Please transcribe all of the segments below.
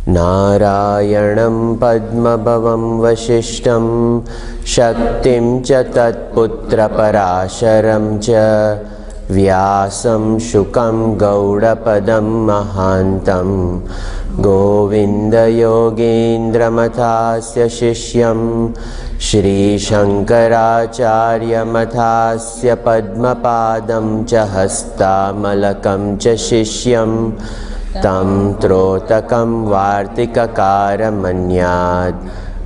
Narayanam Padmabhavam Vasishtam Shaktim cha Tatputra Parasharam cha Vyasam Shukam Gaudapadam Mahantam Govinda Yogendra Mathasya Shishyam Shri Shankaracharya Mathasya Padmapadam cha Hastamalakam cha Shishyam Tam Trotakam Vartikakara Manyad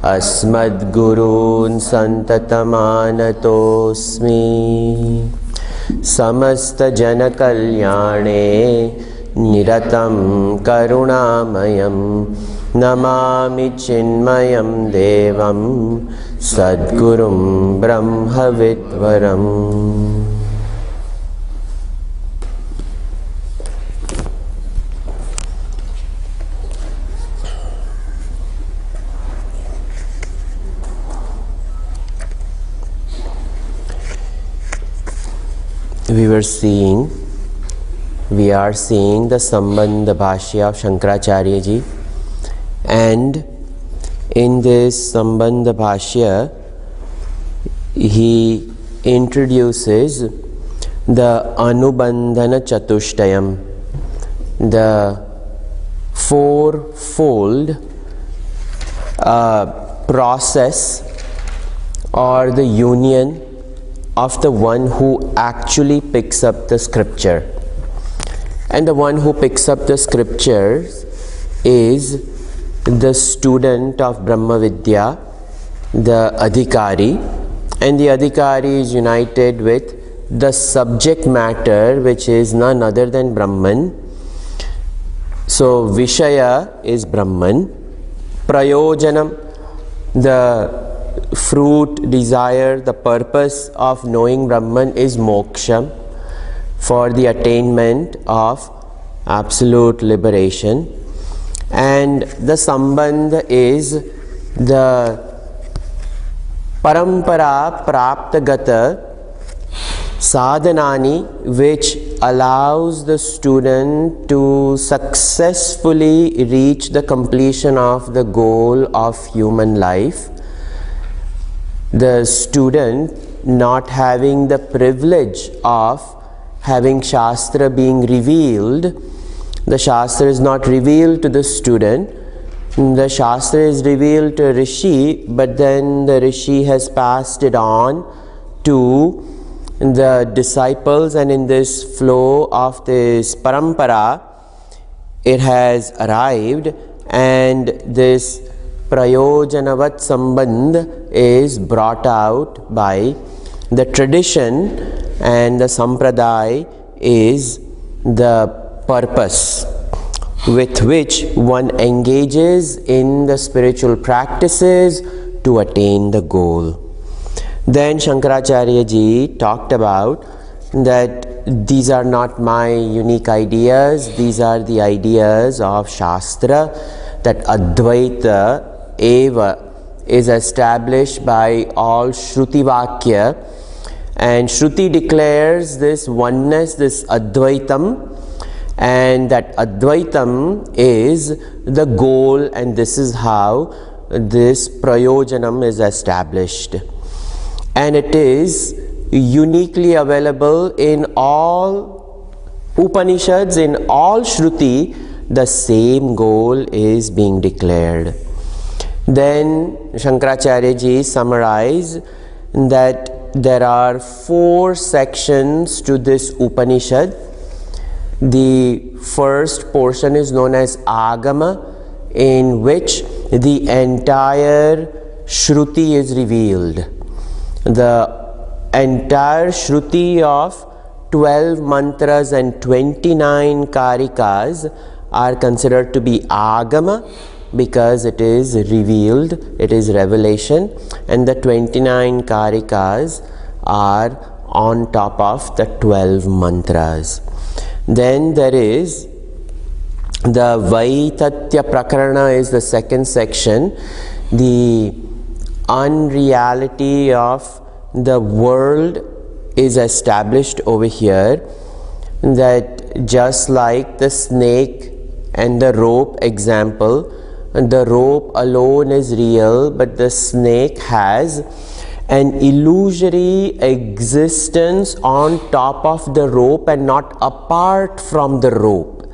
Asmad Gurun Santatamanatosmi Samasta Jana Kalyane Niratam Karunamayam Namami Chinmayam Devam Sadgurum Brahmavidvaram. We are seeing the Sambandha Bhashya of Shankaracharya ji, and in this Sambandha Bhashya he introduces the Anubandhana Chatushtayam, the fourfold process or the union of the one who actually picks up the scripture. And the one who picks up the scriptures is the student of Brahma Vidya, the Adhikari, and the Adhikari is united with the subject matter, which is none other than Brahman. So Vishaya is Brahman, Prayojanam, the fruit, desire, the purpose of knowing Brahman is moksha, for the attainment of absolute liberation. And the Sambandha is the Parampara Praptagata Sadhanani, which allows the student to successfully reach the completion of the goal of human life. The student not having the privilege of having Shastra being revealed, the Shastra is not revealed to the student, the Shastra is revealed to Rishi, but then the Rishi has passed it on to the disciples, and in this flow of this parampara it has arrived, and this Prayojanavat Sambandh is brought out by the tradition, and the Sampradaya is the purpose with which one engages in the spiritual practices to attain the goal. Then Shankaracharya ji talked about that these are not my unique ideas, these are the ideas of Shastra, that Advaita Eva is established by all Shruti Vakya, and Shruti declares this oneness, this Advaitam, and that Advaitam is the goal, and this is how this Prayojanam is established. And it is uniquely available in all Upanishads, in all Shruti, the same goal is being declared. Then Shankaracharya ji summarized that there are 4 sections to this Upanishad. The first portion is known as Agama, in which the entire Shruti is revealed. The entire Shruti of 12 mantras and 29 karikas are considered to be Agama, because it is revealed, it is revelation, and the 29 karikas are on top of the 12 mantras. Then there is the Vaitatya Prakarana is the second section, the unreality of the world is established over here, that just like the snake and the rope example, the rope alone is real, but the snake has an illusory existence on top of the rope and not apart from the rope.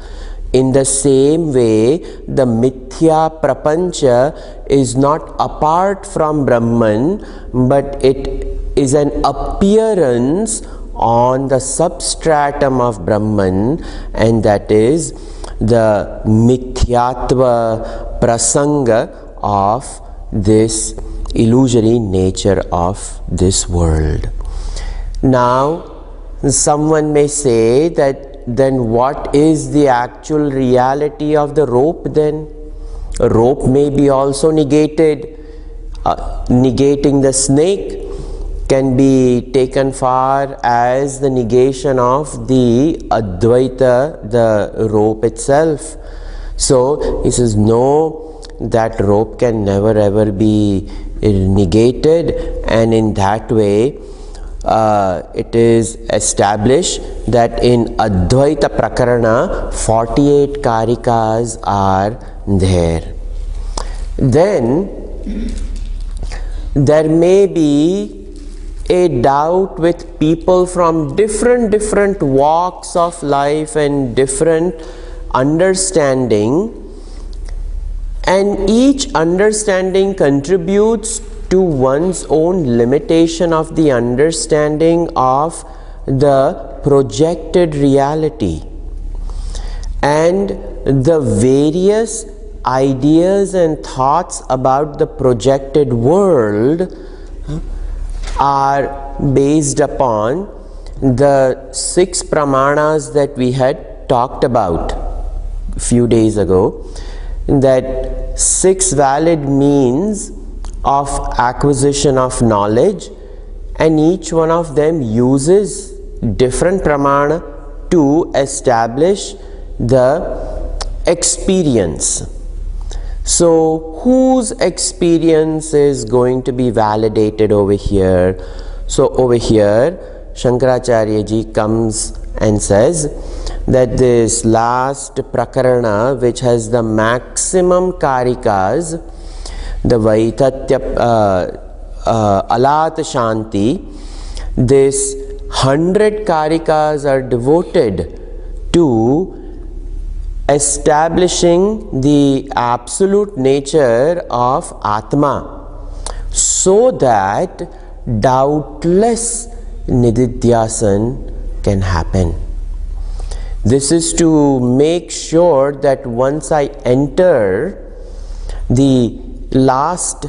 In the same way, the mithya prapancha is not apart from Brahman, but it is an appearance on the substratum of Brahman, and that is the mithyatva prasanga of this illusory nature of this world. Now, someone may say that then what is the actual reality of the rope then? A rope may be also negated. Negating the snake can be taken far as the negation of the Advaita, the rope itself. So he says, no, that rope can never ever be negated, and in that way it is established that in Advaita Prakarana 48 Karikas are there. Then there may be a doubt with people from different walks of life and different understanding, and each understanding contributes to one's own limitation of the understanding of the projected reality. And the various ideas and thoughts about the projected world are based upon the 6 pramanas that we had talked about a few days ago, that 6 valid means of acquisition of knowledge, and each one of them uses different pramana to establish the experience. So whose experience is going to be validated over here? So over here Shankaracharya ji comes and says that this last prakarana, which has the maximum karikas, the Vaitatya Alat Shanti, this 100 karikas are devoted to establishing the absolute nature of Atma, so that doubtless nididhyasan can happen. This is to make sure that once I enter the last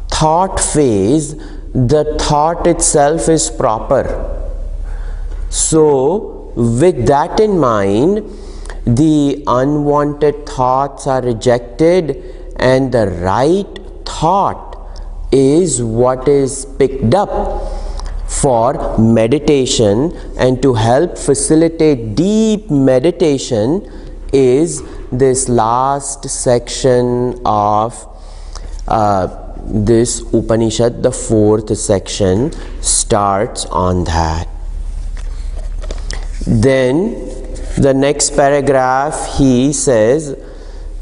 thought phase, the thought itself is proper. So with that in mind, the unwanted thoughts are rejected, and the right thought is what is picked up for meditation. And to help facilitate deep meditation is this last section of this Upanishad. The 4th section starts on that. Then the next paragraph he says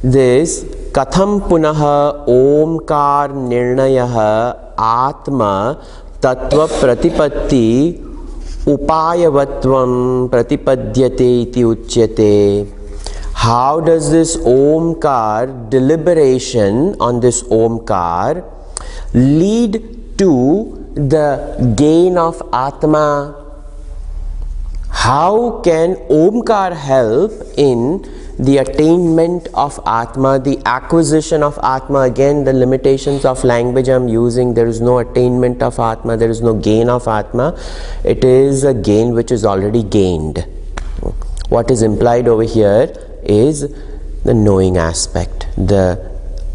this: Katham punaha omkar nirnayaha atma tattva pratipatti upayavatvam pratipadyate iti uchyate. How does this omkar, deliberation on this omkar, lead to the gain of Atma? How can omkar help in the attainment of Atma, the acquisition of Atma? Again, the limitations of language I am using. There is no attainment of Atma, there is no gain of Atma. It is a gain which is already gained. What is implied over here is the knowing aspect. The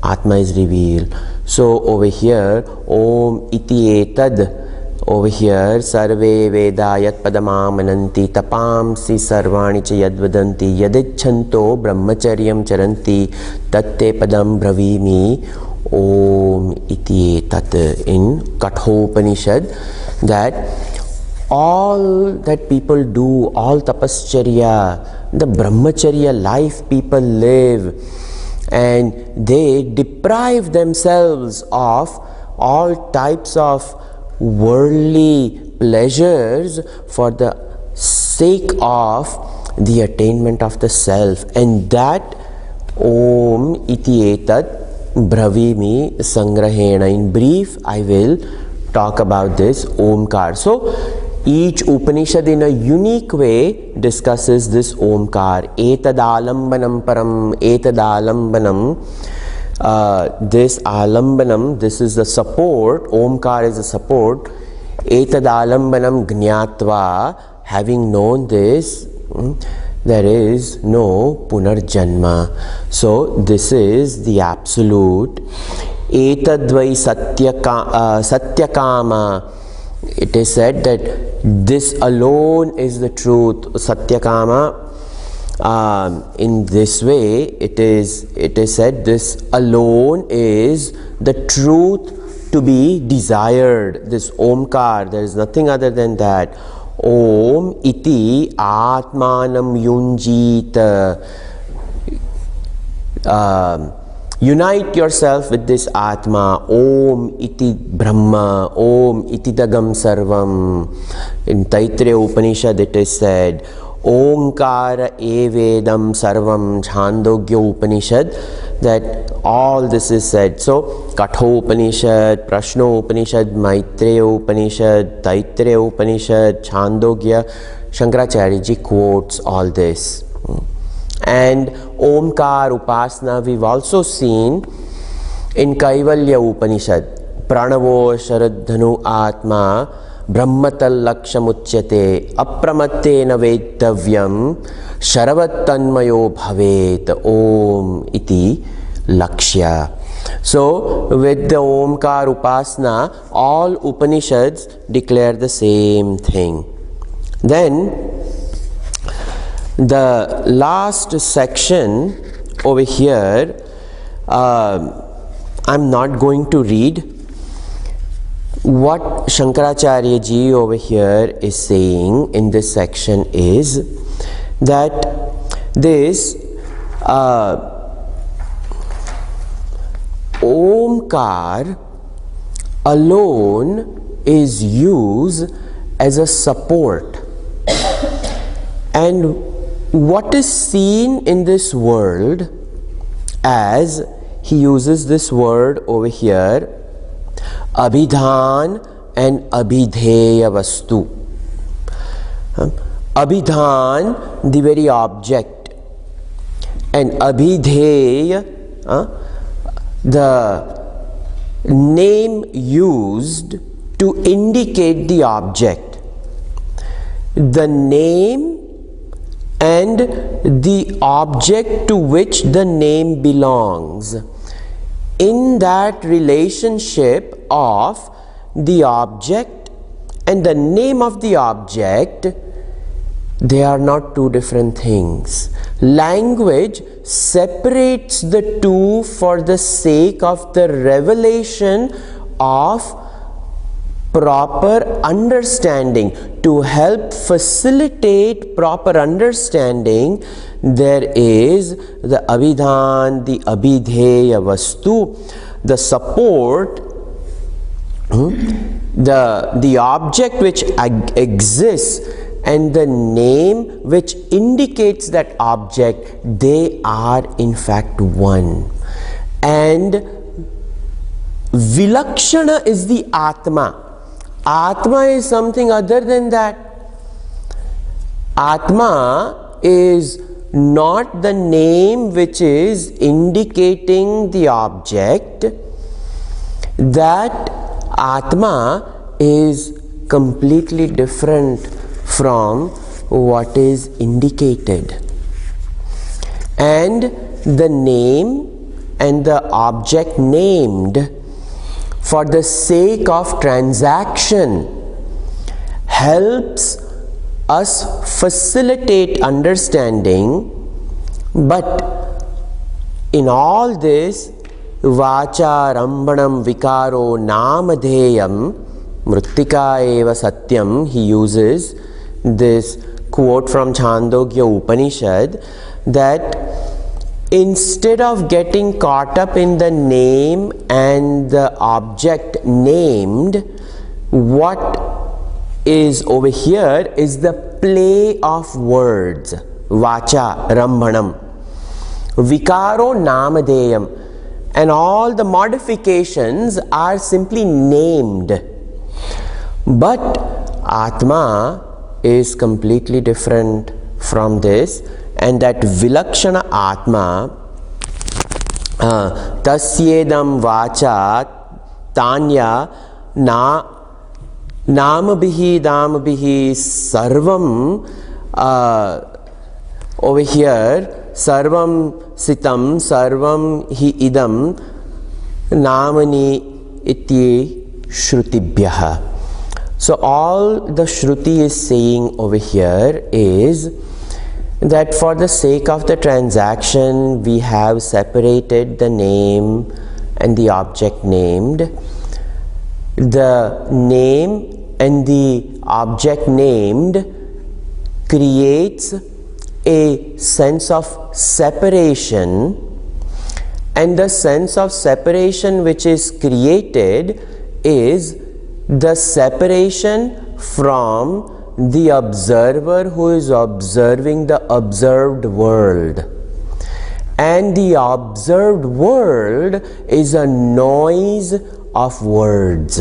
Atma is revealed. So over here, Om iti etad. Over here, Sarve Veda Yat Padamamananti Tapamsi Sarvani Cha Yadvadanti Yadichanto Brahmacharyam Charanti Tatte Padam Bravimi Om Iti Tat in Kathopanishad, that all that people do, all tapascharya, the brahmacharya life people live, and they deprive themselves of all types of worldly pleasures for the sake of the attainment of the self. And that Om iti etat bravimi sangrahena. In brief, I will talk about this Omkar. So each Upanishad in a unique way discusses this Omkar. Etadalambanam param, etadalambanam. This alambanam, this is the support. Omkar is the support. Etadalambanam jnatva. Having known this, there is no punarjanma. So this is the absolute. Etadvai satyakama. It is said that this alone is the truth. Satyakama. In this way, it is said this alone is the truth to be desired. This Omkar, there is nothing other than that. Om iti atmanam yunjita. Unite yourself with this Atma. Om iti Brahma. Om iti dagam sarvam. In Taittiriya Upanishad it is said, Omkara evedam sarvam. Chandogya Upanishad, that all this is said. So Katho Upanishad, Prashno Upanishad, Maitreya Upanishad, Taittiriya Upanishad, Chandogya, Shankaracharya ji quotes all this. And Omkar Upasana we've also seen in Kaivalya Upanishad. Pranavo Sharadhanu Atma Brahmatal Lakshamuchyate Apramattena Vedavyam Sharavattanmayo Bhavet Om iti Lakshya. So with the Omkar Upasana, all Upanishads declare the same thing. Then the last section over here, I'm not going to read. What Shankaracharya ji over here is saying in this section is that this Omkar alone is used as a support. And what is seen in this world, as he uses this word over here, Abhidhan and Abhidheya Vastu. Abhidhan, the very object, and Abhidheya, the name used to indicate the object. The name and the object to which the name belongs. In that relationship of the object and the name of the object, they are not two different things. Language separates the two for the sake of the revelation of proper understanding. To help facilitate proper understanding, there is the Abhidhan, the Abhidheya Vastu, the support, the object which exists, and the name which indicates that object. They are in fact one. And Vilakshana is the Atma. Atma is something other than that. Atma is not the name which is indicating the object. That Atma is completely different from what is indicated. And the name and the object named for the sake of transaction helps us facilitate understanding, but in all this, Vacha Rambanam Vikaro Namadheyam Mrittika Eva Satyam, he uses this quote from Chandogya Upanishad, that instead of getting caught up in the name and the object named, what is over here is the play of words. Vacha Rambhanam, Vikaro Namadeyam, and all the modifications are simply named. But Atma is completely different from this, and that Vilakshana Atma, Tasyedam Vacha Tanya Namabhihi Damabhihi Sarvam, over here Sarvam Sitam Sarvam Hi Idam Namani Iti Shrutibhyaha. So all the Shruti is saying over here is that for the sake of the transaction we have separated the name and the object named. The name and the object named creates a sense of separation, and the sense of separation which is created is the separation from the observer who is observing the observed world. And the observed world is a noise of words.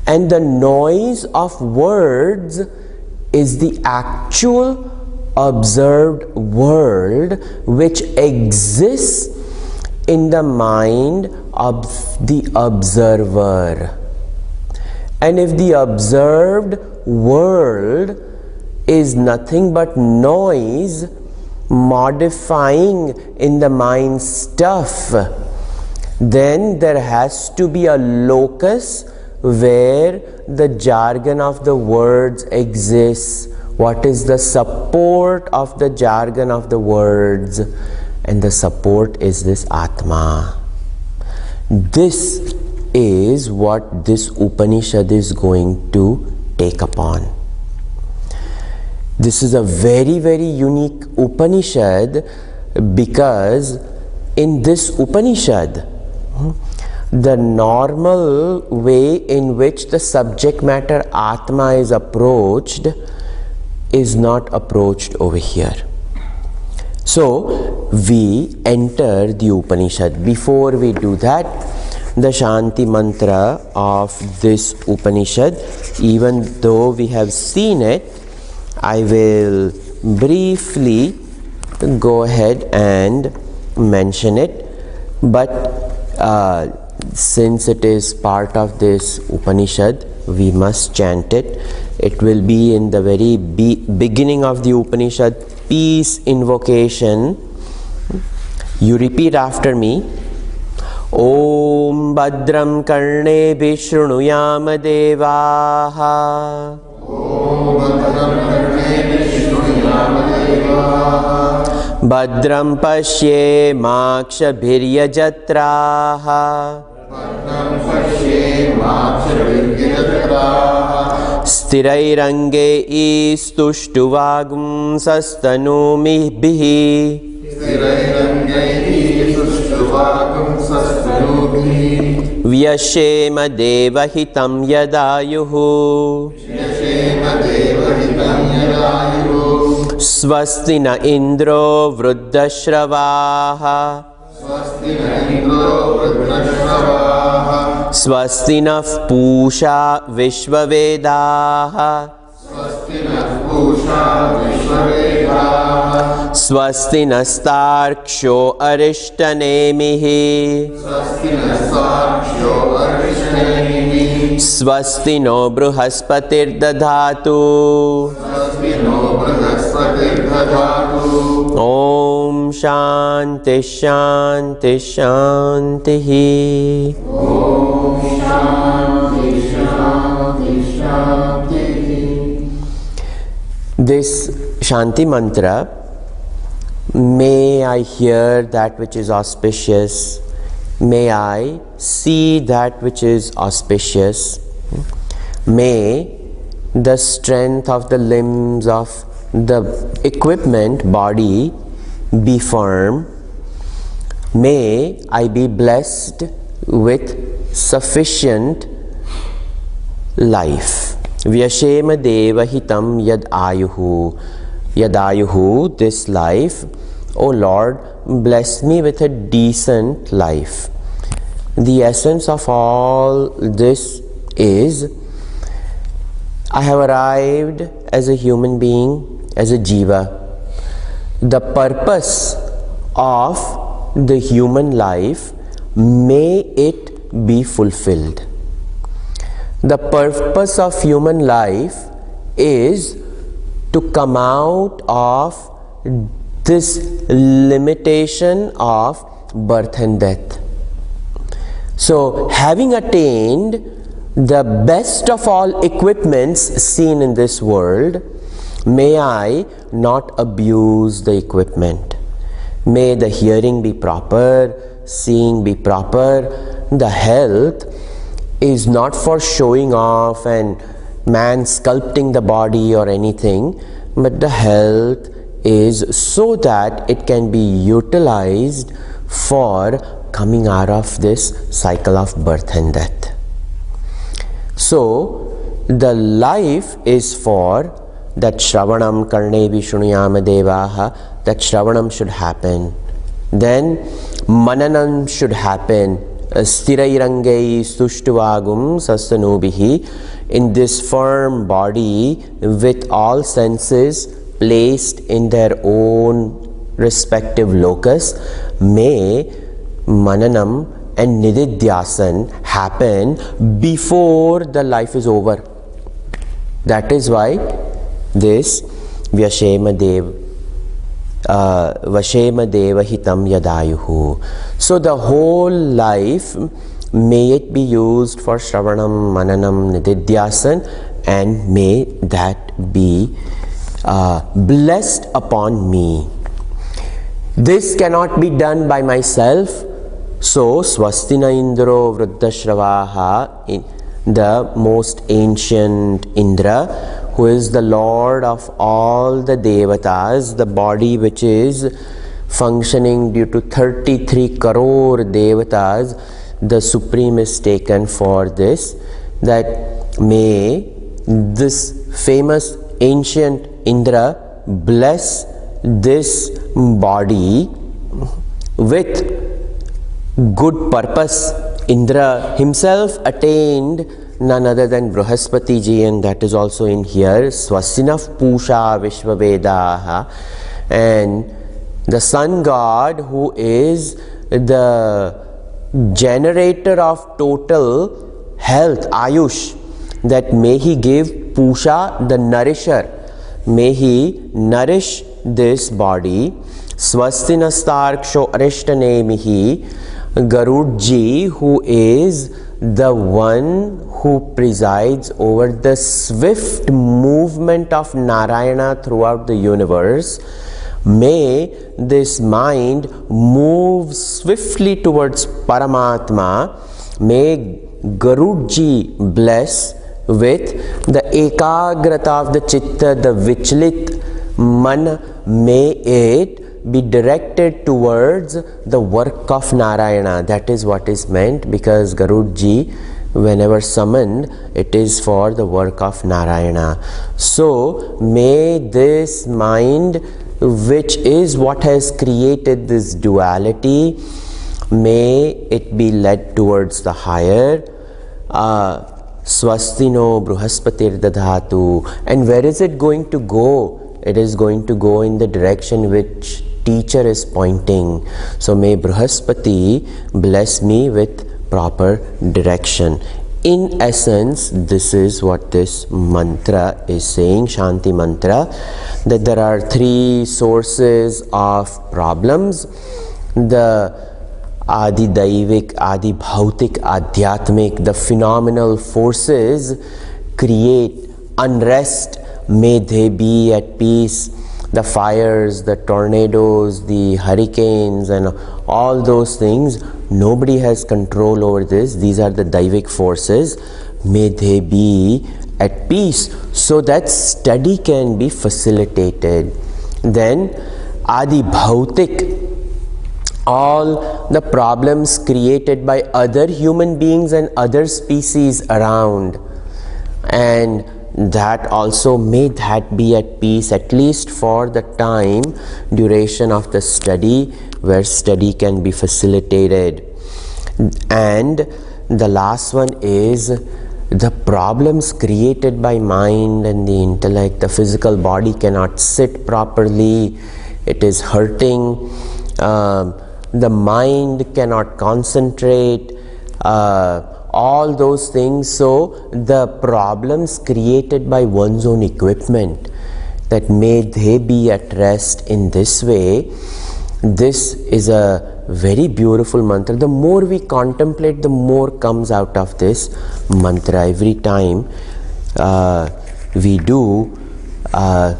And the noise of words is the actual observed world which exists in the mind of the observer. And if the observed world is nothing but noise modifying in the mind stuff, then there has to be a locus where the jargon of the words exists. What is the support of the jargon of the words? And the support is this Atma. This is what this Upanishad is going to take upon. This is a very, very unique Upanishad, because in this Upanishad, the normal way in which the subject matter Atma is approached is not approached over here. So we enter the Upanishad. Before we do that, the Shanti mantra of this Upanishad, even though we have seen it, I will briefly go ahead and mention it. But since it is part of this Upanishad, we must chant it. It will be in the very beginning of the Upanishad, peace invocation. You repeat after me. Om Bhadram Karne Vishrunuyam Devaha. Om Bhadram Karne Vishrunuyam Devaha. Bhadram Pashye Makshabhirya Jatraha. Bhadram Pashye Makshabhirya Jatraha. Sthirairange Istuštuvagum Sastanumibhihi. Vyashema devahitam yadayuhu. Swastina Indro Vruddashravaha. Swastina Pusha Vishvavedaha. Swastina Starksho Arishtanemihi. Swastino Bruhaspatir Dadhatu. Om Shanti Shanti Shanti. Om Shanti Shanti Shanti. This Shanti mantra, may I hear that which is auspicious, may I see that which is auspicious, may the strength of the limbs of the equipment, body, be firm. May I be blessed with sufficient life. Vyashema deva hitam yad ayuhu, this life. O Lord, bless me with a decent life. The essence of all this is, I have arrived as a human being, as a jiva. The purpose of the human life, may it be fulfilled. The purpose of human life is to come out of this limitation of birth and death. So, having attained the best of all equipments seen in this world, may I not abuse the equipment. May the hearing be proper, seeing be proper. The health is not for showing off and man sculpting the body or anything, but the health is so that it can be utilized for coming out of this cycle of birth and death. So, the life is for that Shravanam Karnevi Shunuyama Devaha, that Shravanam should happen. Then Mananam should happen. Sthirairangai Sushtuvagum Sastanubihi, in this firm body with all senses placed in their own respective locus, may Mananam and Nididhyasan happen before the life is over. That is why this Vyashema Deva hitam yadayuhu. So the whole life, may it be used for Shravanam, Mananam, Nididhyasan, and may that be blessed upon me. This cannot be done by myself. So Swastina Indro Vruddha, the most ancient Indra, who is the Lord of all the Devatas, the body which is functioning due to 33 crore Devatas, the Supreme is taken for this, that may this famous ancient Indra bless this body with good purpose. Indra himself attained none other than Brahaspati ji, and that is also in here. Swasinav Pusha Vishvavedaha, and the sun god, who is the generator of total health, Ayush, that may he give Pusha, the nourisher, may he nourish this body. Swastinastarksho Arishtanemihi, Garudji, who is the one who presides over the swift movement of Narayana throughout the universe, may this mind move swiftly towards Paramatma. May Garudji bless with the ekagrata of the chitta, the vichlit man, may it be directed towards the work of Narayana. That is what is meant, because Garudji, whenever summoned, it is for the work of Narayana. So may this mind, which is what has created this duality, may it be led towards the higher. Swastino Bruhaspatir Dadhatu. And where is it going to go? It is going to go in the direction which teacher is pointing. So may Bruhaspati bless me with proper direction. In essence, this is what this mantra is saying, Shanti mantra, that there are three sources of problems. The Adi Daivik, Adi Bhautik, Adhyatmik, the phenomenal forces create unrest. May they be at peace. The fires, the tornadoes, the hurricanes, and all those things, nobody has control over this. These are the Daivik forces. May they be at peace so that study can be facilitated. Then adi bhautik, all the problems created by other human beings and other species around, and that also may that be at peace, at least for the time duration of the study, where study can be facilitated. And the last one is the problems created by mind and the intellect. The physical body cannot sit properly, it is hurting, the mind cannot concentrate, all those things. So the problems created by one's own equipment, that may they be at rest in this way. This is a very beautiful mantra. The more we contemplate, the more comes out of this mantra. Every time we do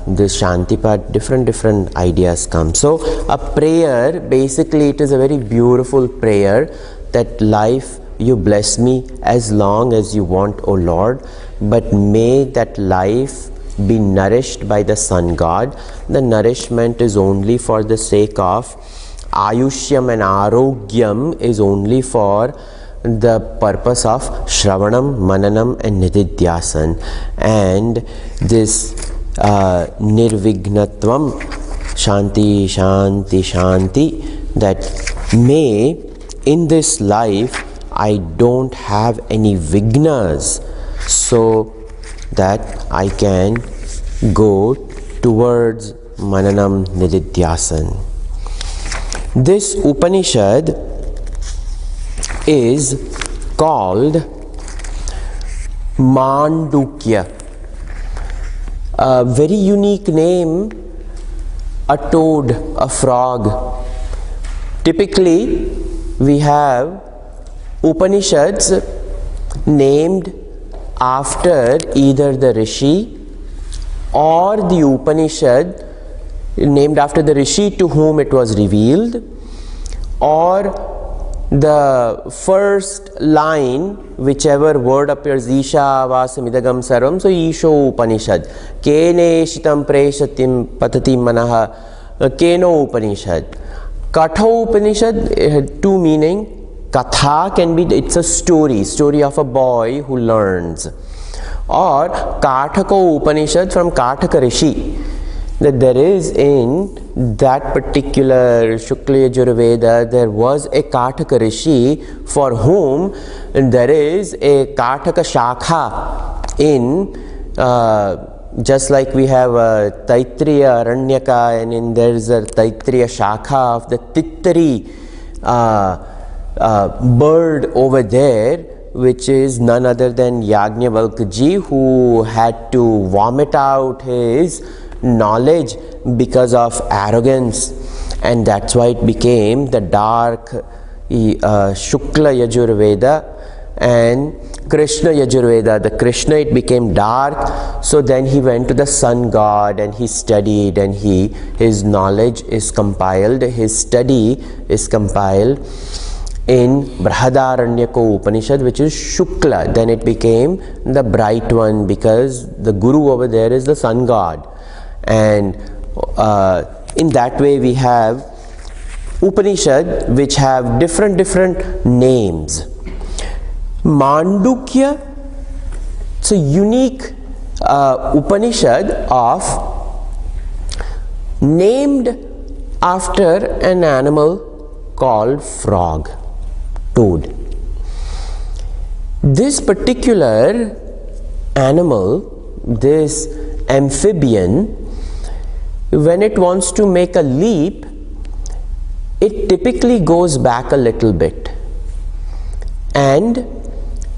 this Shantipat, different ideas come. So a prayer, basically it is a very beautiful prayer, that life, you bless me as long as you want, O Lord, but may that life be nourished by the Sun God. The nourishment is only for the sake of Ayushyam, and Arogyam is only for the purpose of Shravanam, Mananam and Nididhyasan. And this Nirvignatvam, Shanti, Shanti, Shanti, that may in this life I don't have any vignas, so that I can go towards Mananam, Nididhyasan. This Upanishad is called Mandukya. A very unique name, a toad, a frog. Typically, we have Upanishads named after either the Rishi or the Upanishad named after the Rishi to whom it was revealed, or the first line, whichever word appears, Isha Vasamidagam Sarvam, so Isho Upanishad. Kene Shitam Preshatim Patati Manaha, Keno Upanishad. Katha Upanishad had two meaning. Katha can be, it's a story of a boy who learns. Or Kathaka Upanishad from Kathaka Rishi. That there is in that particular Shukla Yajurveda, there was a Kathaka Rishi for whom there is a Kathaka Shakha in, just like we have a Taitriya Aranyaka, and in there is a Taitriya Shakha of the Tittari bird over there, which is none other than Yajnavalkya ji, who had to vomit out his knowledge because of arrogance, and that's why it became the dark Shukla Yajurveda and Krishna Yajurveda. The Krishna, it became dark, so then he went to the sun god and he studied, and his knowledge is compiled, his study is compiled in Brihadaranyaka Upanishad, which is Shukla. Then it became the bright one, because the Guru over there is the sun god. And in that way we have Upanishad which have different names. Mandukya, it's a unique Upanishad of named after an animal called frog, toad. This particular animal, this amphibian, when it wants to make a leap, it typically goes back a little bit, and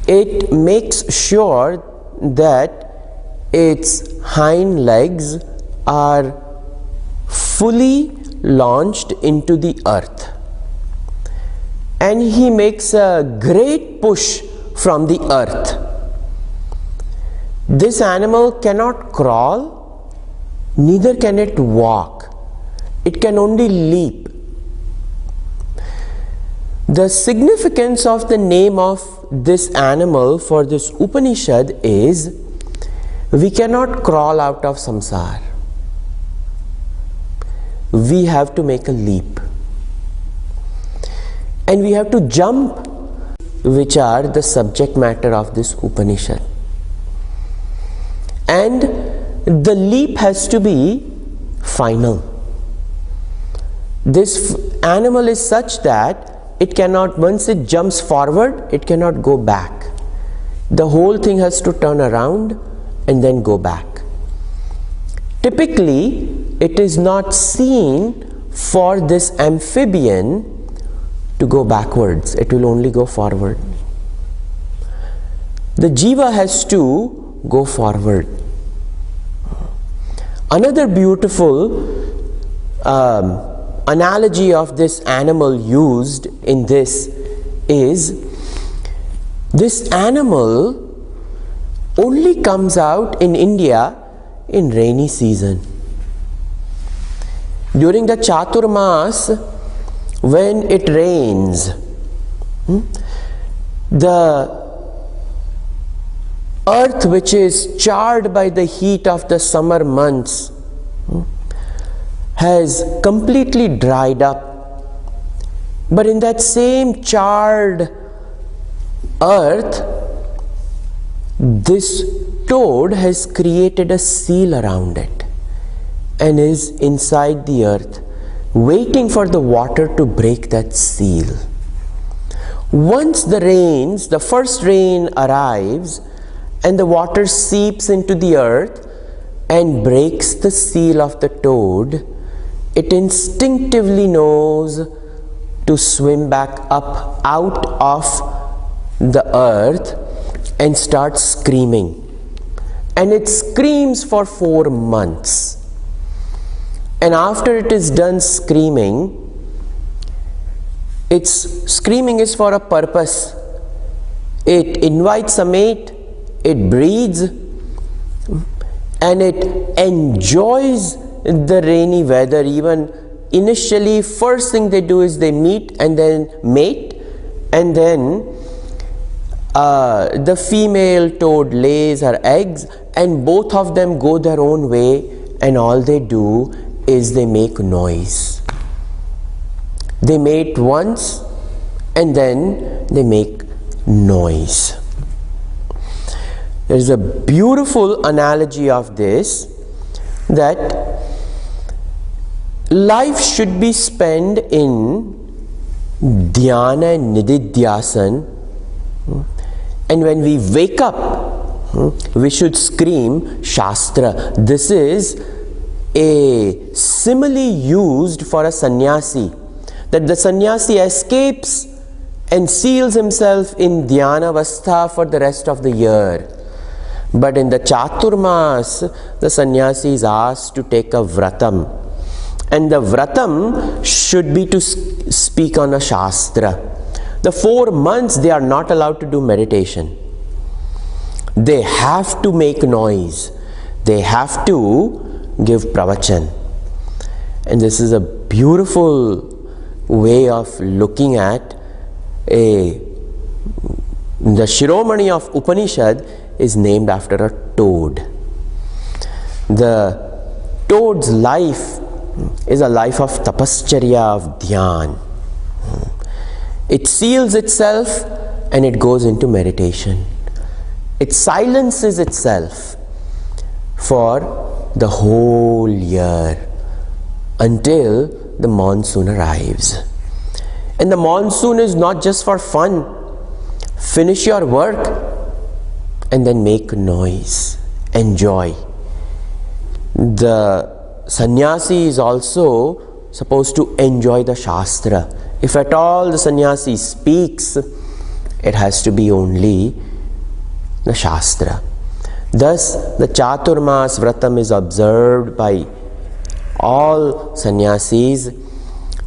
it makes sure that its hind legs are fully launched into the earth, and he makes a great push from the earth. This animal cannot crawl, neither can it walk. It can only leap. The significance of the name of this animal for this Upanishad is, we cannot crawl out of samsara. we have to make a leap. And we have to jump, which are the subject matter of this Upanishad. And the leap has to be final. This animal is such that it cannot, once it jumps forward, it cannot go back. The whole thing has to turn around and then go back. Typically, it is not seen for this amphibian to go backwards. It will only go forward. The jiva has to go forward. Another beautiful analogy of this animal used in this is, this animal only comes out in India in rainy season. During the Chaturmas, when it rains, the earth, which is charred by the heat of the summer months, has completely dried up. But in that same charred earth, this toad has created a seal around it and is inside the earth, waiting for the water to break that seal. Once the rains, the first rain arrives, and the water seeps into the earth and breaks the seal of the toad, it instinctively knows to swim back up out of the earth and starts screaming. And it screams for 4 months. And after it is done screaming, its screaming is for a purpose. It invites a mate, it breeds, and it enjoys the rainy weather. Even initially, first thing they do is they meet and then mate, and then the female toad lays her eggs, and both of them go their own way, and all they do is they make noise. They mate once and then they make noise. There is a beautiful analogy of this, that life should be spent in dhyana and nididhyasan, and when we wake up, we should scream Shastra. This is a simile used for a sannyasi, that the sannyasi escapes and seals himself in dhyana avastha for the rest of the year. But in the Chaturmas, the sannyasi is asked to take a vratam, and the vratam should be to speak on a shastra. The 4 months they are not allowed to do meditation. They have to make noise. They have to give pravachan. And this is a beautiful way of looking at the Shiromani of Upanishad is named after a toad. The toad's life is a life of tapascharya, of dhyan. It seals itself and it goes into meditation. It silences itself for the whole year until the monsoon arrives. And the monsoon is not just for fun. Finish your work and then make noise, enjoy. The sannyasi is also supposed to enjoy the shastra. If at all the sannyasi speaks, it has to be only the shastra. Thus, the Chaturmas Vratam is observed by all sannyasis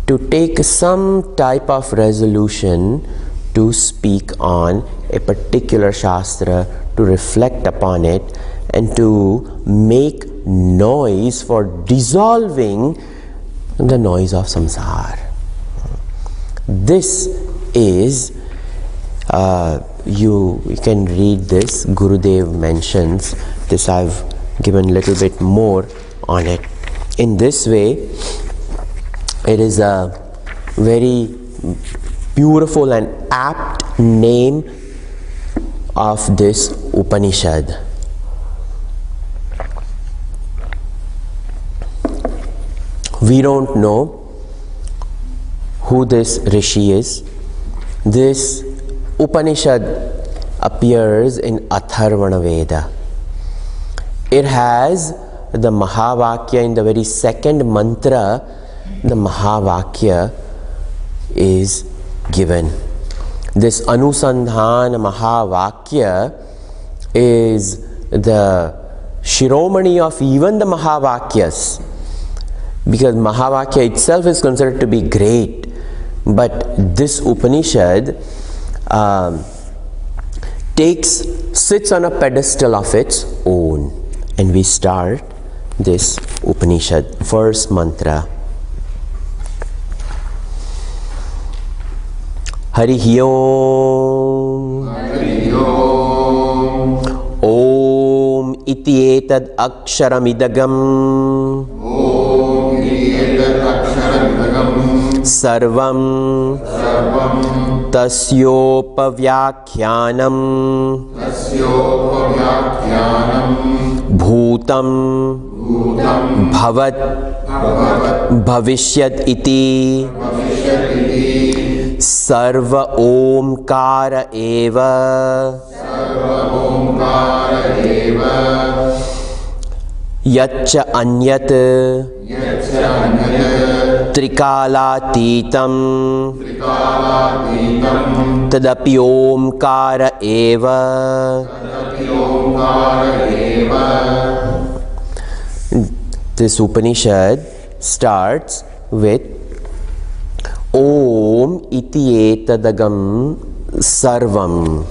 to take some type of resolution to speak on a particular shastra, to reflect upon it, and to make noise for dissolving the noise of samsara. This is, you can read this, Gurudev mentions this. I've given a little bit more on it. In this way, It is a very beautiful and apt name of this Upanishad. We don't know who this Rishi is. This Upanishad appears in Atharvana Veda. It has the Mahavakya in the very second mantra. The Mahavakya is given. This Anusandhana Mahavakya is the Shiromani of even the Mahavakyas, because Mahavakya itself is considered to be great, but this Upanishad sits on a pedestal of its own. And we start this Upanishad, first mantra. Harihi Om. Om iti etad aksharamidagam. Sarvam tasyopavyakyanam bhutam bhavat bhavishyat iti sarva omkara eva yaccha anyat Trikalatītam tadapi omkara eva. This Upanishad starts with Om iti etadagam sarvam.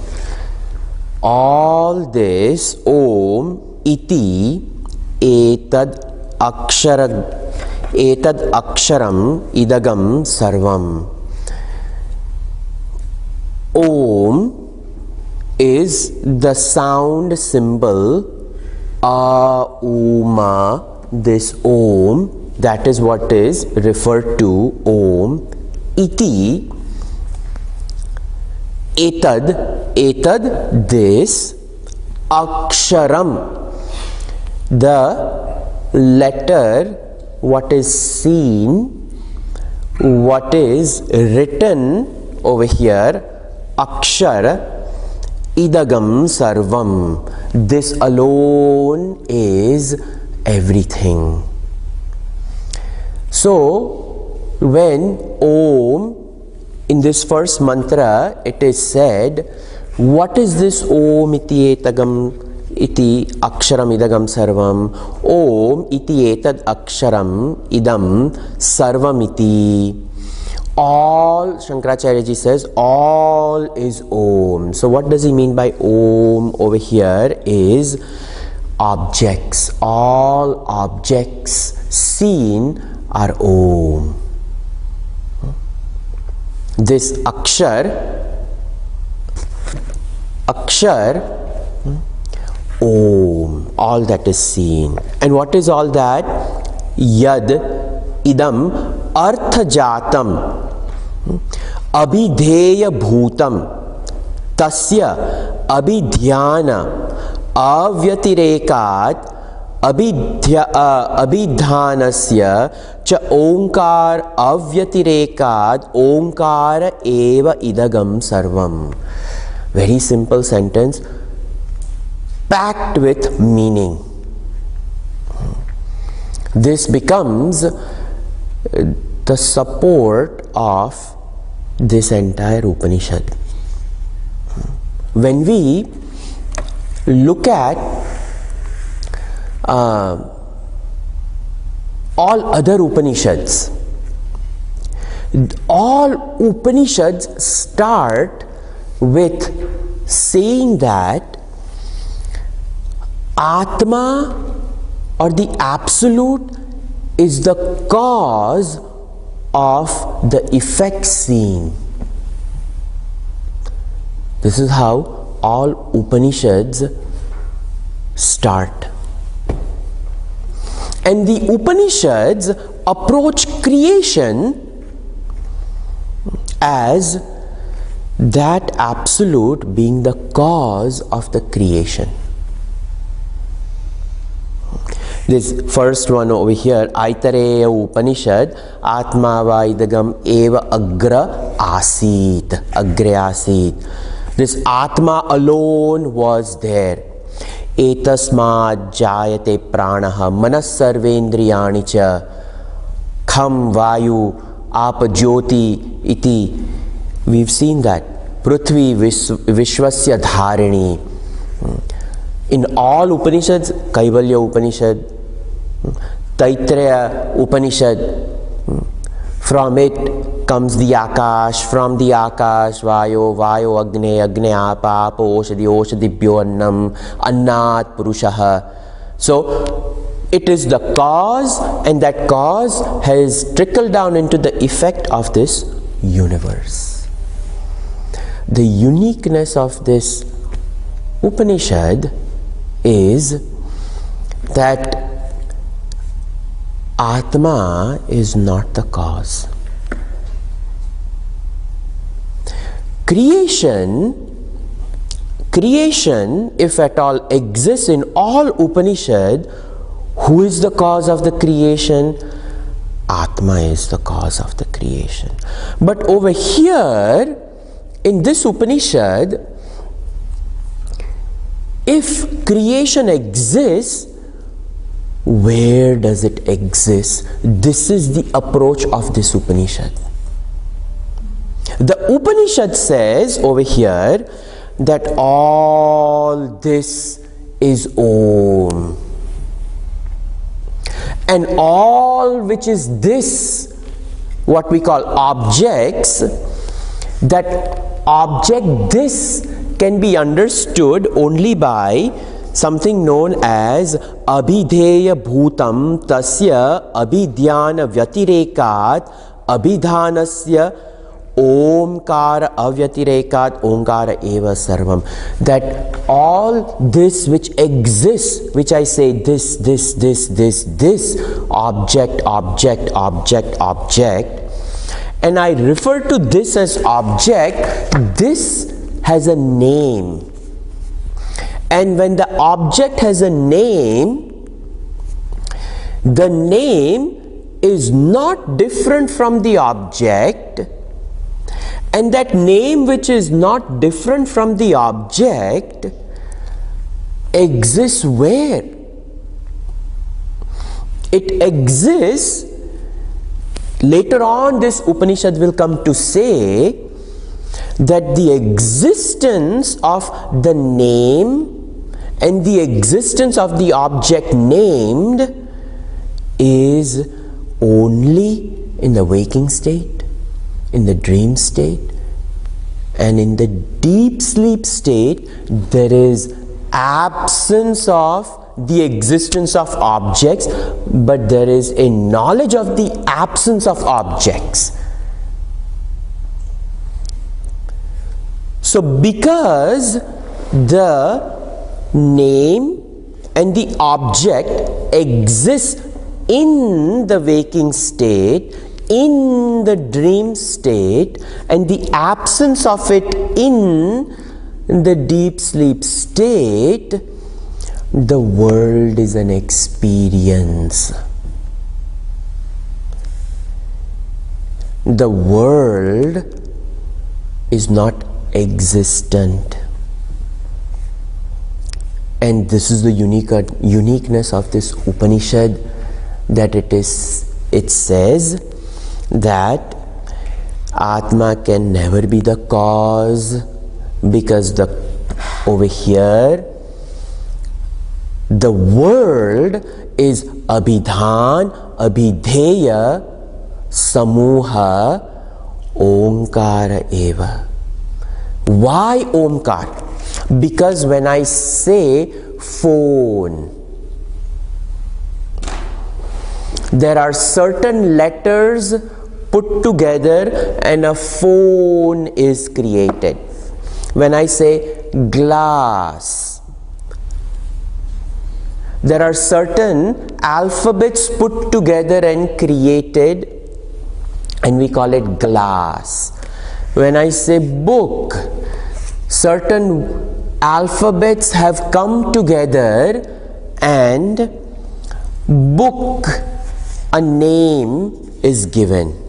All this Om iti etad aksharam idagam sarvam. Om is the sound symbol Uma. This Om, that is what is referred to Om. Iti etad this aksharam, the letter, what is seen, what is written over here, akshar, idagam sarvam. This alone is everything. So when Om, in this first mantra, it is said, what is this Om iti etagam iti aksharam idagam sarvam? Om iti etad aksharam idam sarvam iti. All, Shankaracharya ji says, all is Om. So what does he mean by Om over here is objects. All objects seen are Om. This akshar, Om, all that is seen. And what is all that? Yad idam arthajatam abhidheya bhutam tasya abhidhyana avyatirekat abhidhanasya cha omkar avyatirekad omkara eva idagam sarvam. Very simple sentence, packed with meaning. This becomes the support of this entire Upanishad. When we look at all other Upanishads, all Upanishads start with saying that Atma or the Absolute is the cause of the effect seen. This is how all Upanishads start. And the Upanishads approach creation as that absolute being the cause of the creation. This first one over here, Aitareya Upanishad, Atma Vaidagam Eva Agra Asit. Agre Asit. This Atma alone was there. Etasmad Jayate Pranaha Manas Sarvendriyani Cha Kham Vayu Apa Jyoti Iti. We've seen that. Prithvi Vishwasya Dharini. In all Upanishads, Kaivalya Upanishad, Taittiriya Upanishad, from it comes the Akash, from the Akash, Vayo, Vayo, Agne, Agne, Apa, Apa, Oshadi, Oshadibhyo Annam, Annat Purushaha. So, it is the cause, and that cause has trickled down into the effect of this universe. The uniqueness of this Upanishad is that Atma is not the cause. Creation, if at all, exists in all Upanishad. Who is the cause of the creation? Atma is the cause of the creation. But over here, in this Upanishad, if creation exists, where does it exist? This is the approach of this Upanishad. The Upanishad says over here that all this is Om. And all which is this, what we call objects, that object this can be understood only by something known as abhidheya bhutam tasya abhidhyana vyatirekat abhidhanasya omkara avyatirekat omkara eva sarvam. That all this which exists, which I say this, object, and I refer to this as object, this has a name. And when the object has a name, the name is not different from the object, and that name which is not different from the object exists where? It exists, later on this Upanishad will come to say that the existence of the name and the existence of the object named is only in the waking state, in the dream state, and in the deep sleep state there is absence of the existence of objects, but there is a knowledge of the absence of objects. So because the name and the object exists in the waking state, in the dream state, and the absence of it in the deep sleep state, the world is an experience. The world is not existent. And this is the uniqueness of this Upanishad, that it says that Atma can never be the cause, because over here the world is abhidhan, abhidheya, samuha, omkara eva. Why omkar? Because when I say phone, there are certain letters put together and a phone is created. When I say glass, there are certain alphabets put together and created, and we call it glass. When I say book, certain alphabets have come together and book, a name is given.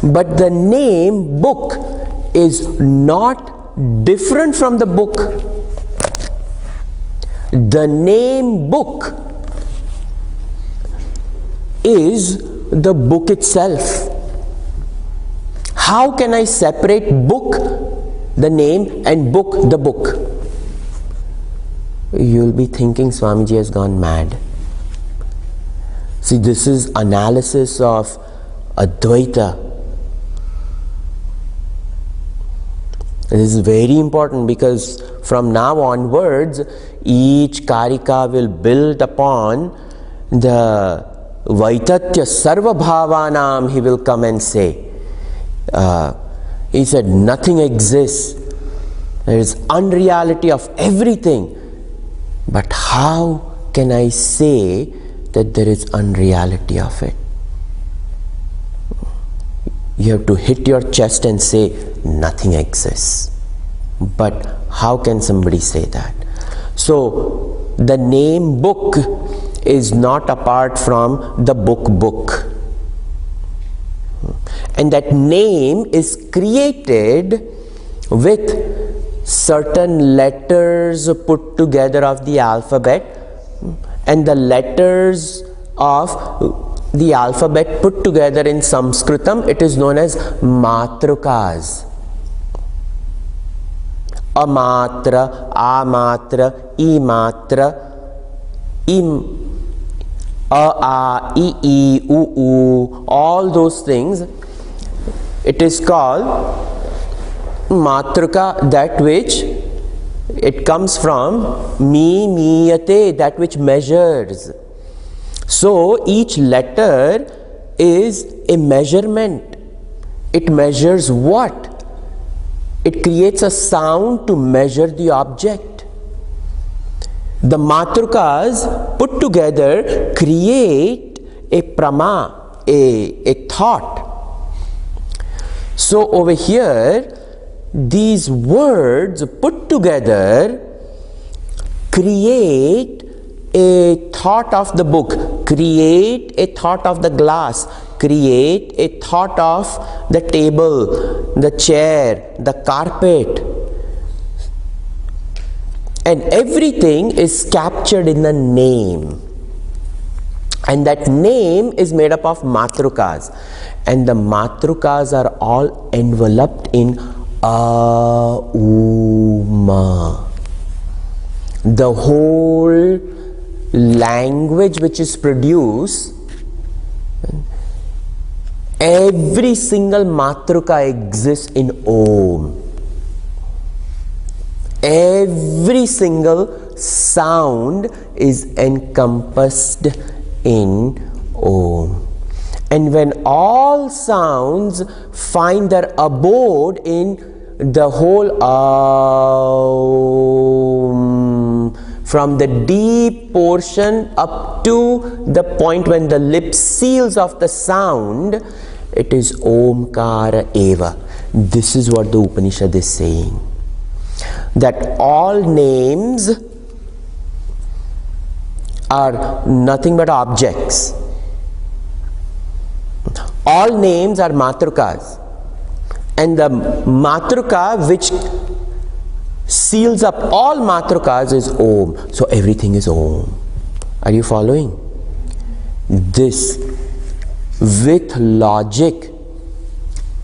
But the name book is not different from the book. The name book is the book itself. How can I separate book, the name, and book, the book? You'll be thinking Swamiji has gone mad. See, this is analysis of Advaita. This is very important, because from now onwards, each karika will build upon the Vaitatya Sarva Bhavanam, he will come and say. He said, nothing exists. There is unreality of everything. But how can I say that there is unreality of it? You have to hit your chest and say, nothing exists. But how can somebody say that? So, the name book is not apart from the book. And that name is created with certain letters put together of the alphabet, and the letters of the alphabet put together in Sanskritam, it is known as matrukas. Amatra, amatra, imatra, a, I, u, all those things. It is called matruka, that which it comes from miyate, that which measures. So each letter is a measurement. It measures what? It creates a sound to measure the object. The matrukas put together create a prama, a thought. So over here, these words put together create a thought of the book, create a thought of the glass, create a thought of the table, the chair, the carpet. And everything is captured in the name. And that name is made up of matrukas. And the matrukas are all enveloped in Auma. The whole language which is produced, every single matruka exists in Om. Every single sound is encompassed in Om. And when all sounds find their abode in the whole Om, from the deep portion up to the point when the lip seals of the sound, it is Omkara Eva. This is what the Upanishad is saying. That all names are nothing but objects. All names are matrukas. And the matruka which seals up all matrukas is Om. So everything is Om. Are you following? This, with logic,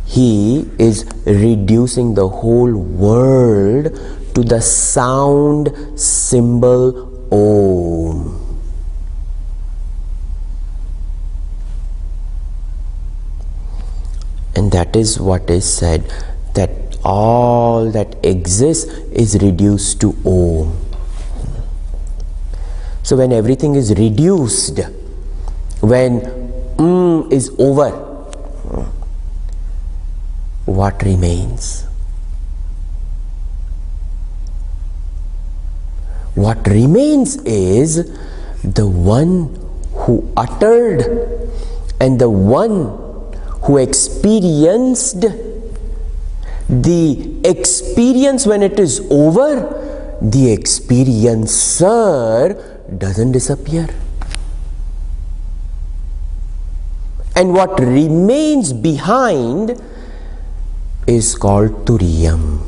he is reducing the whole world to the sound symbol Om. And that is what is said, that all that exists is reduced to Om. So when everything is reduced, when is over, what remains? What remains is the one who uttered and the one who experienced. The experience, when it is over, the experiencer doesn't disappear. And what remains behind is called Turiyam.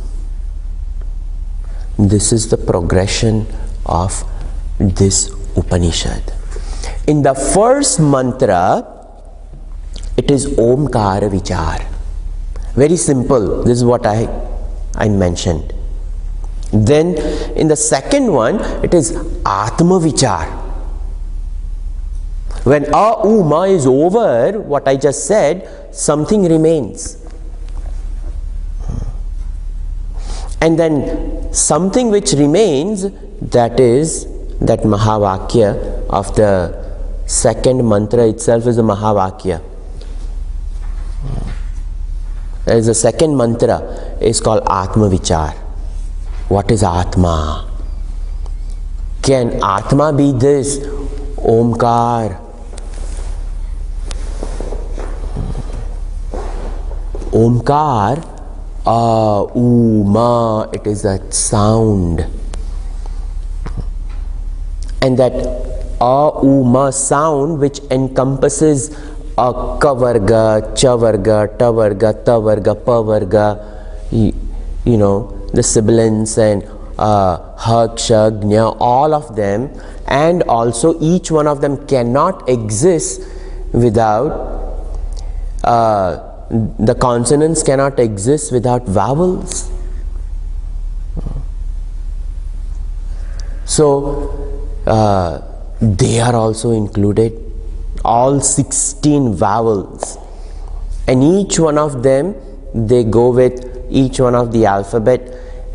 This is the progression of this Upanishad. In the first mantra, it is Omkara Vichar. Very simple. This is what I mentioned. Then in the second one, it is Atma Vichar. When A, U, Ma is over, what I just said, something remains. And then something which remains, that is that Mahavakya of the second mantra itself is a Mahavakya. There is a second mantra, is called Atma Vichar. What is Atma? Can Atma be this Omkar? Omkar, A, U, Ma, it is a sound. And that A, U, Ma sound, which encompasses a Kavarga, Chavarga, Tavarga, Tavarga, Pavarga, you know, the sibilants and Haksha, Gnya, all of them, and also each one of them cannot exist without the consonants cannot exist without vowels. So they are also included, all 16 vowels, and each one of them, they go with each one of the alphabet,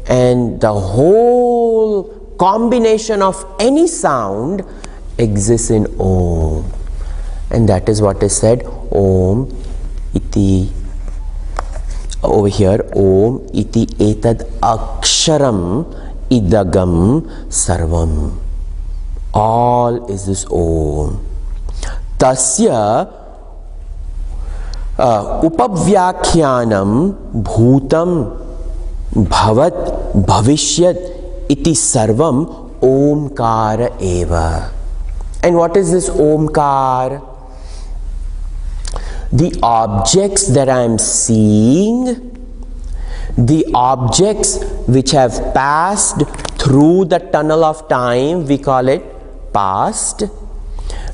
and the whole combination of any sound exists in Om, and that is what is said, Om iti. Over here, Om iti etad aksharam idagam sarvam. All is this Om. Tasya upavyakhyanam bhutam bhavat bhavishyat iti sarvam Omkara eva. And what is this Omkar? The objects that I am seeing, the objects which have passed through the tunnel of time, we call it past.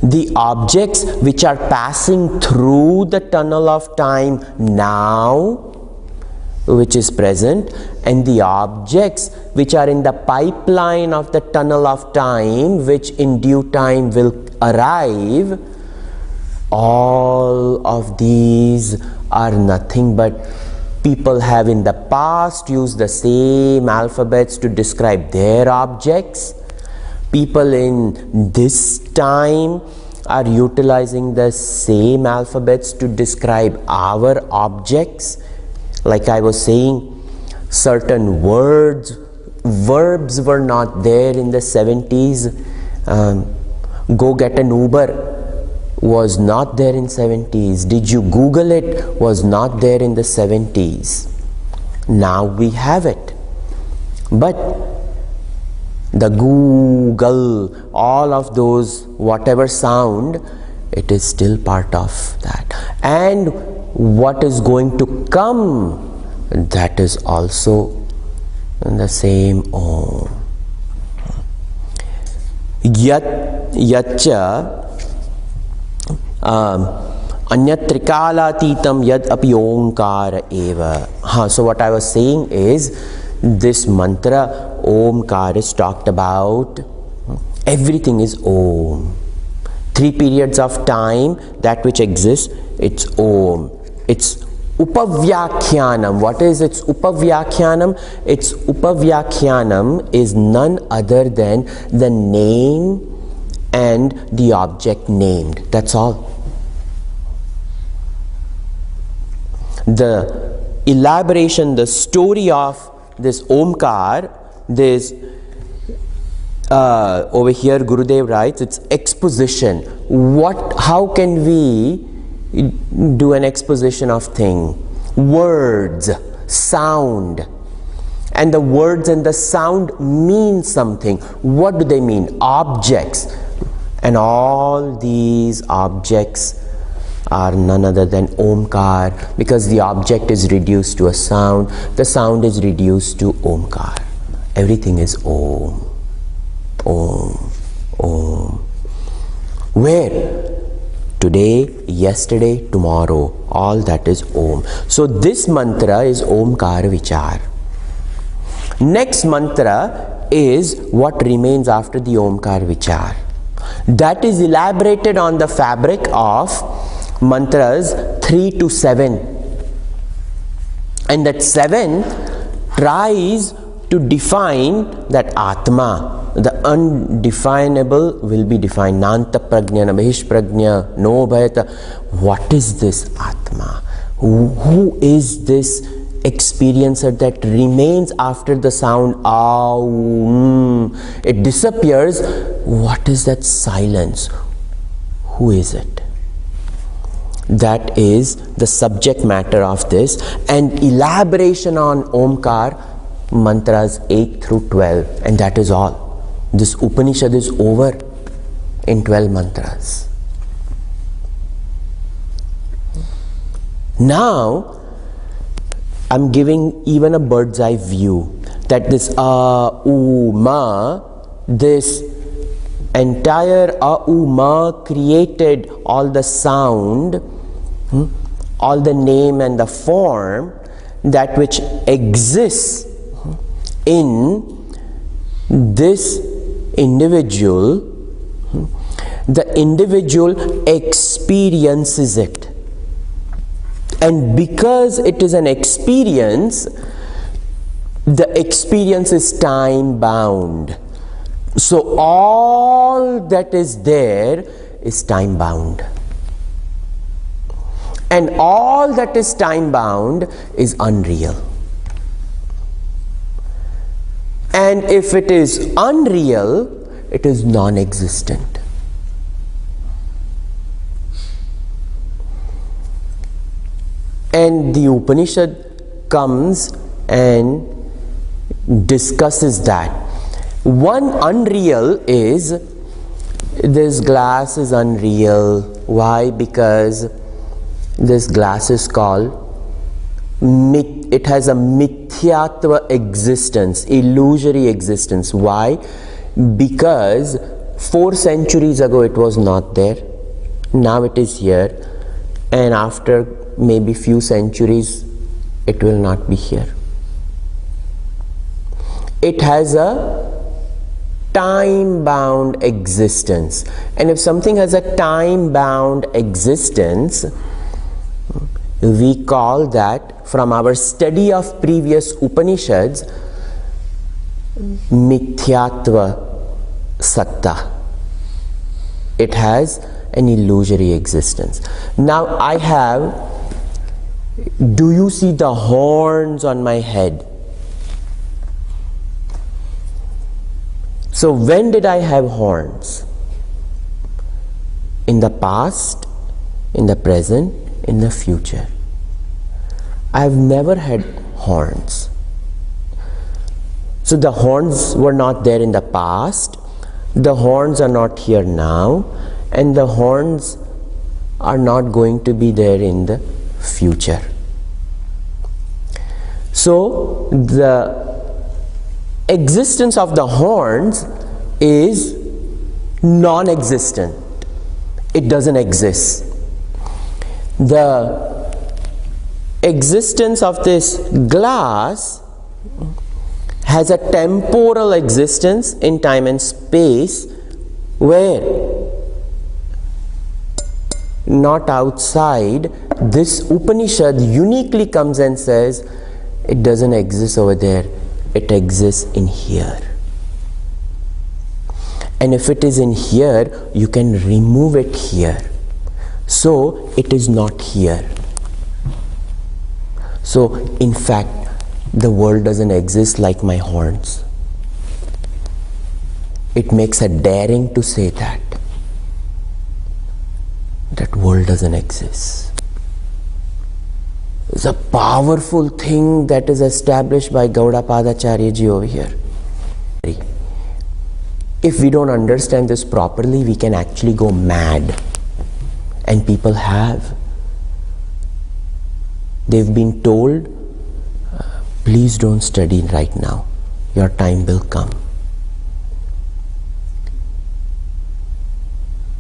The objects which are passing through the tunnel of time now, which is present, and the objects which are in the pipeline of the tunnel of time, which in due time will arrive, all of these are nothing but people have in the past used the same alphabets to describe their objects. People in this time are utilizing the same alphabets to describe our objects. Like I was saying, certain verbs were not there in the 70s. Go get an Uber was not there in 70s. Did you Google it? Was not there in the 70s. Now we have it. But the Google, all of those, whatever sound, it is still part of that. And what is going to come, that is also in the same Om. Yatcha Anyatrikalaatitam yad api Omkara eva. So what I was saying is, this mantra Omkar is talked about. Everything is Om. 3 periods of time, that which exists, it's Om. It's Upavyakhyanam. What is its Upavyakhyanam? Its Upavyakhyanam is none other than the name and the object named. That's all. The elaboration, the story of this Omkar, this over here Gurudev writes, it's exposition. How can we do an exposition of thing? Words, sound. And the words and the sound mean something. What do they mean? Objects. And all these objects are none other than Omkar, because the object is reduced to a sound, the sound is reduced to Omkar. Everything is Om, Om, Om. Where? Today, yesterday, tomorrow, all that is Om. So this mantra is Omkar Vichar. Next mantra is what remains after the Omkar Vichar. That is elaborated on the fabric of mantras 3 to 7. And that 7 tries to define that Atma. The undefinable will be defined. Nanta prajna, nabish prajna, no bhayata. What is this Atma? Who is this experiencer that remains after the sound? It disappears. What is that silence? Who is it? That is the subject matter of this, and elaboration on Omkar, mantras 8 through 12, and that is all. This Upanishad is over in 12 mantras. Now I'm giving even a bird's eye view that this Ma, this entire Ma created all the sound, all the name and the form, that which exists in this individual. The individual experiences it, and because it is an experience, the experience is time bound. So all that is there is time bound, and all that is time bound is unreal. And if it is unreal, it is non-existent. And the Upanishad comes and discusses that. One unreal is, this glass is unreal. Why? Because this glass is called, it has a mithyatva existence, illusory existence. Why? Because 4 centuries ago it was not there, now it is here, and after maybe few centuries it will not be here. It has a time-bound existence, and if something has a time-bound existence, we call that, from our study of previous Upanishads, mithyatva satta. It has an illusory existence. Now I have, do you see the horns on my head? So when did I have horns? In the past, in the present, in the future. I have never had horns. So the horns were not there in the past, the horns are not here now, and the horns are not going to be there in the future. So the existence of the horns is non-existent. It doesn't exist. The existence of this glass has a temporal existence in time and space, where not outside. This Upanishad uniquely comes and says it doesn't exist over there, it exists in here. And if it is in here, you can remove it here. So it is not here. So in fact, the world doesn't exist like my horns. It makes a daring to say that world doesn't exist. It's a powerful thing that is established by Gaudapadacharya ji over here. If we don't understand this properly, we can actually go mad. And people have. They've been told, please don't study right now. Your time will come.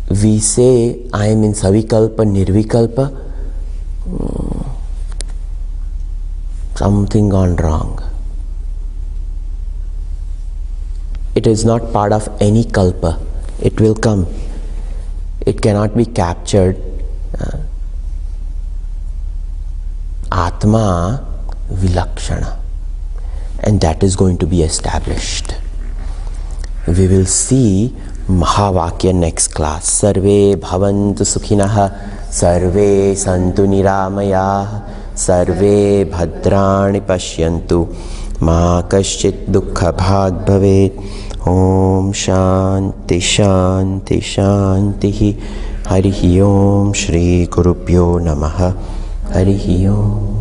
We say, I am in Savikalpa, Nirvikalpa. Something gone wrong. It is not part of any kalpa. It will come. It cannot be captured. Atma Vilakshana. And that is going to be established. We will see Mahavakya next class. Sarve bhavantu sukhinaha, sarve santu niramayah, sarve bhadrani pashyantu, ma kaschit dukkha bhag bhavet. Om shanti shanti shanti. Harihi Om Shri Gurubhyo Namaha. Harihi Om.